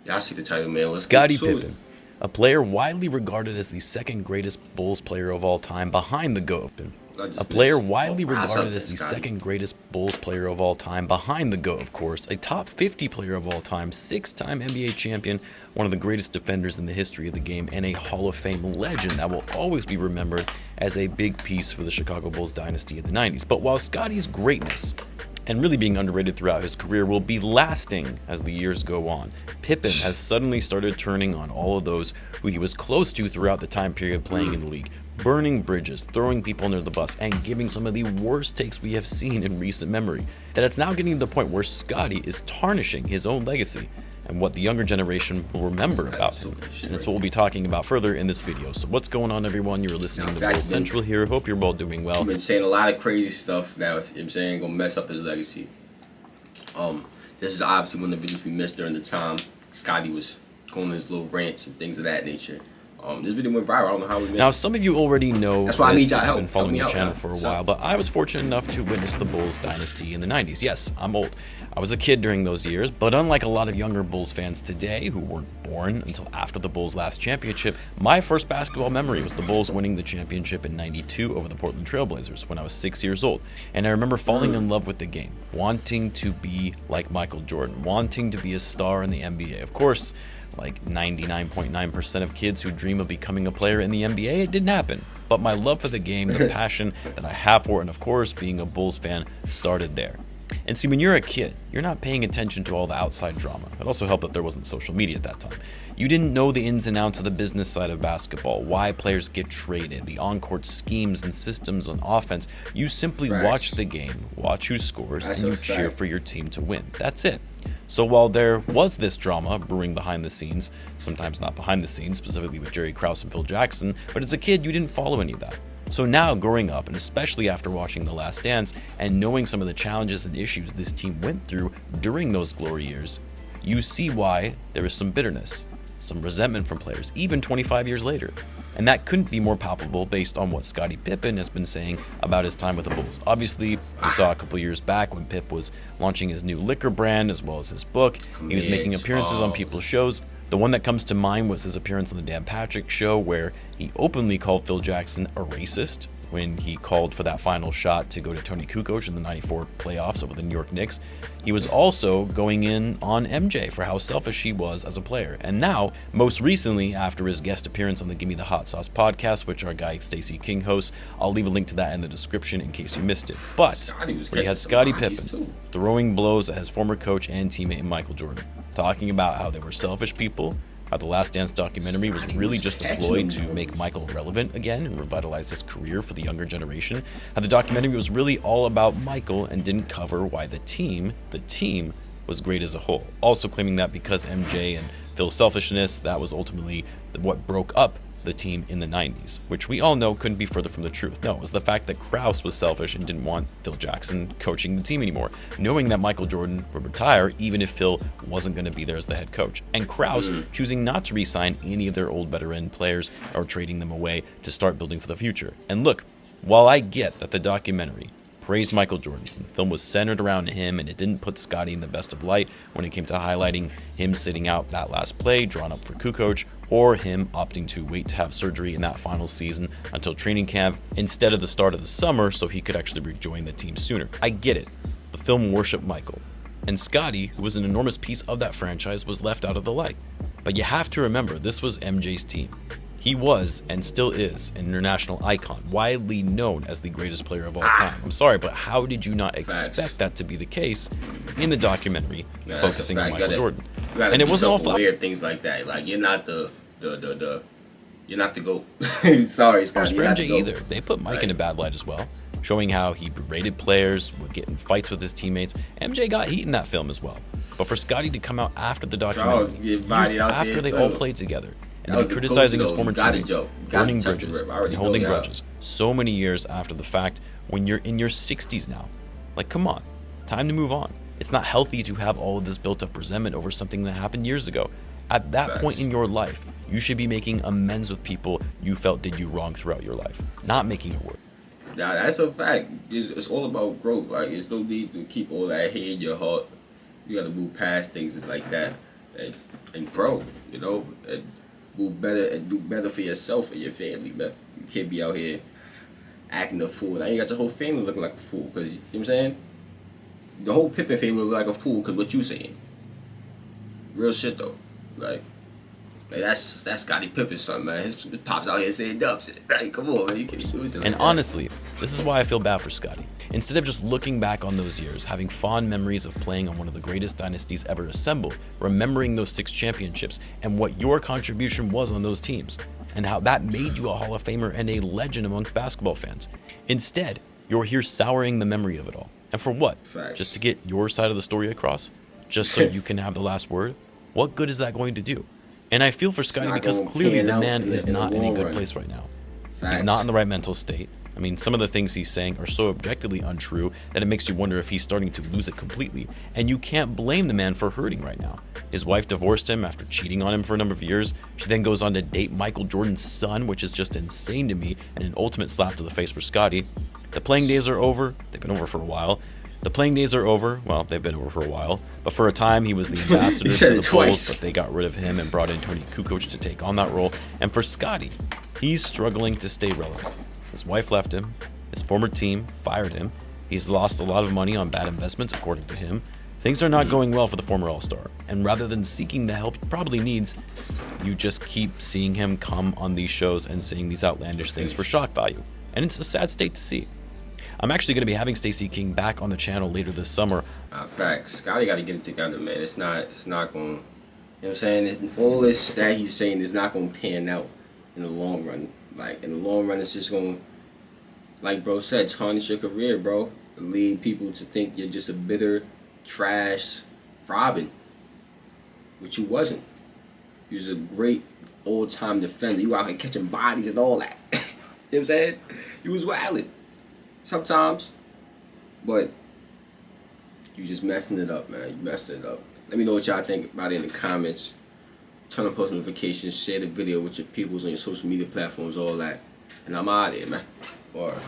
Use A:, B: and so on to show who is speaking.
A: Yeah, I see the title, man. Let's get
B: Scottie
A: to it.
B: Pippen, a player widely regarded as the second greatest Bulls player of all time behind the GOAT.
A: I
B: A
A: just
B: player
A: missed.
B: widely
A: Oh, eyes
B: regarded
A: up
B: as
A: there,
B: the
A: Scotty.
B: second greatest Bulls player of all time behind the GOAT, of course, a top 50 player of all time, 6-time NBA champion, one of the greatest defenders in the history of the game, and a Hall of Fame legend that will always be remembered as a big piece for the Chicago Bulls dynasty in the 90s. But while Scottie's greatness and really being underrated throughout his career will be lasting as the years go on, Pippen has suddenly started turning on all of those who he was close to throughout the time period playing in the league, burning bridges, throwing people under the bus, and giving some of the worst takes we have seen in recent memory. That it's now getting to the point where Scottie is tarnishing his own legacy and what the younger generation will remember about him. And it's what we'll be talking about further in this video. So what's going on, everyone? You're listening to Bulls Central here. Hope you're all doing well.
A: I've been saying a lot of crazy stuff now. You know what I'm saying, gonna mess up his legacy. This is obviously one of the videos we missed during the time Scottie was going on his little rants and things of that nature. This video went viral. I don't know how we missed
B: Now,
A: it.
B: some of you already know
A: That's why I need
B: this.
A: y'all
B: I've
A: help.
B: been following the
A: Help me
B: channel
A: out,
B: for a
A: man.
B: while, but I was fortunate enough to witness the Bulls dynasty in the 90s. Yes, I'm old. I was a kid during those years, but unlike a lot of younger Bulls fans today who weren't born until after the Bulls' last championship, my first basketball memory was the Bulls winning the championship in '92 over the Portland Trail Blazers when I was 6 years old. And I remember falling in love with the game, wanting to be like Michael Jordan, wanting to be a star in the NBA. Of course, like 99.9% of kids who dream of becoming a player in the NBA, it didn't happen. But my love for the game, the passion that I have for it, and of course being a Bulls fan, started there. And see, when you're a kid, you're not paying attention to all the outside drama. It also helped that there wasn't social media at that time. You didn't know the ins and outs of the business side of basketball, why players get traded, the on-court schemes and systems on offense. You simply watch the game, watch who scores, and you cheer for your team to win. That's it. So while there was this drama brewing behind the scenes, sometimes not behind the scenes, specifically with Jerry Krause and Phil Jackson, but as a kid, you didn't follow any of that. So now, growing up, and especially after watching The Last Dance and knowing some of the challenges and issues this team went through during those glory years, you see why there is some bitterness, some resentment from players, even 25 years later. And that couldn't be more palpable based on what Scottie Pippen has been saying about his time with the Bulls. Obviously, we saw a couple years back when Pip was launching his new liquor brand as well as his book. He was making appearances on people's shows. The one that comes to mind was his appearance on the Dan Patrick Show, where he openly called Phil Jackson a racist when he called for that final shot to go to Tony Kukoc in the '94 playoffs over the New York Knicks. He was also going in on MJ for how selfish he was as a player. And now, most recently, after his guest appearance on the Gimme the Hot Sauce podcast, which our guy Stacey King hosts, I'll leave a link to that in the description in case you missed it. But we had Scottie Pippen throwing blows at his former coach and teammate Michael Jordan, talking about how they were selfish people, how The Last Dance documentary was really just a ploy to make Michael relevant again and revitalize his career for the younger generation, how the documentary was really all about Michael and didn't cover why the team was great as a whole. Also claiming that because MJ and Phil's selfishness, that was ultimately what broke up the team in the 90s, which we all know couldn't be further from the truth. No, it was the fact that Krause was selfish and didn't want Phil Jackson coaching the team anymore, knowing that Michael Jordan would retire even if Phil wasn't going to be there as the head coach, and Krause choosing not to re-sign any of their old veteran players or trading them away to start building for the future. And look, while I get that the documentary praised Michael Jordan, the film was centered around him and it didn't put Scottie in the best of light when it came to highlighting him sitting out that last play drawn up for Kukoc, or him opting to wait to have surgery in that final season until training camp instead of the start of the summer so he could actually rejoin the team sooner. I get it. The film worshipped Michael. And Scottie, who was an enormous piece of that franchise, was left out of the light. But you have to remember, this was MJ's team. He was, and still is, an international icon, widely known as the greatest player of all time. I'm sorry, but how did you not expect that to be the case in the documentary focusing on Michael Jordan?
A: And it wasn't all aware of things like that. Like, you're not the you're not the GOAT. Sorry, Scottie.
B: For MJ either. They put Mike in a bad light as well, showing how he berated players, would get in fights with his teammates. MJ got heat in that film as well. But for Scottie to come out after the documentary, years after they all played together, and to be criticizing his former teammates, burning bridges, and holding grudges, so many years after the fact, when you're in your 60s now, like, come on, time to move on. It's not healthy to have all of this built-up resentment over something that happened years ago. At that point in your life, you should be making amends with people you felt did you wrong throughout your life, not making it work.
A: Now, that's a fact. It's all about growth. Like, there's no need to keep all that hate in your heart. You got to move past things like that. and grow, you know, and do better for yourself and your family, man. You can't be out here acting a fool. Now you got your whole family looking like a fool, because, you know what I'm saying? The whole Pippen family look like a fool because what you saying. Real shit, though. Like that's Scottie Pippen's son, man. His pops out here saying dumb shit. Like, come on, man. You can't do shit.
B: And honestly, this is why I feel bad for Scottie. Instead of just looking back on those years, having fond memories of playing on one of the greatest dynasties ever assembled, remembering those 6 championships and what your contribution was on those teams, and how that made you a Hall of Famer and a legend amongst basketball fans. Instead, you're here souring the memory of it all. And for what?
A: Facts.
B: Just to get your side of the story across? Just so you can have the last word? What good is that going to do? And I feel for Scottie because clearly the man is not in a good place right now.
A: Facts.
B: He's not in the right mental state. I mean, some of the things he's saying are so objectively untrue that it makes you wonder if he's starting to lose it completely. And you can't blame the man for hurting right now. His wife divorced him after cheating on him for a number of years. She then goes on to date Michael Jordan's son, which is just insane to me and an ultimate slap to the face for Scottie. The playing days are over. They've been over for a while. The playing days are over. Well, they've been over for a while. But for a time, he was the ambassador to the Bulls, but they got rid of him and brought in Tony Kukoc to take on that role. And for Scottie, he's struggling to stay relevant. His wife left him. His former team fired him. He's lost a lot of money on bad investments, according to him. Things are not going well for the former All-Star. And rather than seeking the help he probably needs, you just keep seeing him come on these shows and saying these outlandish things for shock value. And it's a sad state to see. I'm actually going to be having Stacey King back on the channel later this summer.
A: Facts. Scottie got to get it together, man. It's not going, you know what I'm saying? All this that he's saying is not going to pan out in the long run. Like, in the long run, it's just going to, like bro said, tarnish your career, bro. Lead people to think you're just a bitter, trash Robin. Which you wasn't. You was a great old-time defender. You out here catching bodies and all that. You know what I'm saying? You was wildin'. Sometimes, but you just messing it up, man. You messed it up. Let me know what y'all think about it in the comments. Turn on post notifications, share the video with your peoples on your social media platforms, all that. And I'm out of here, man. Alright.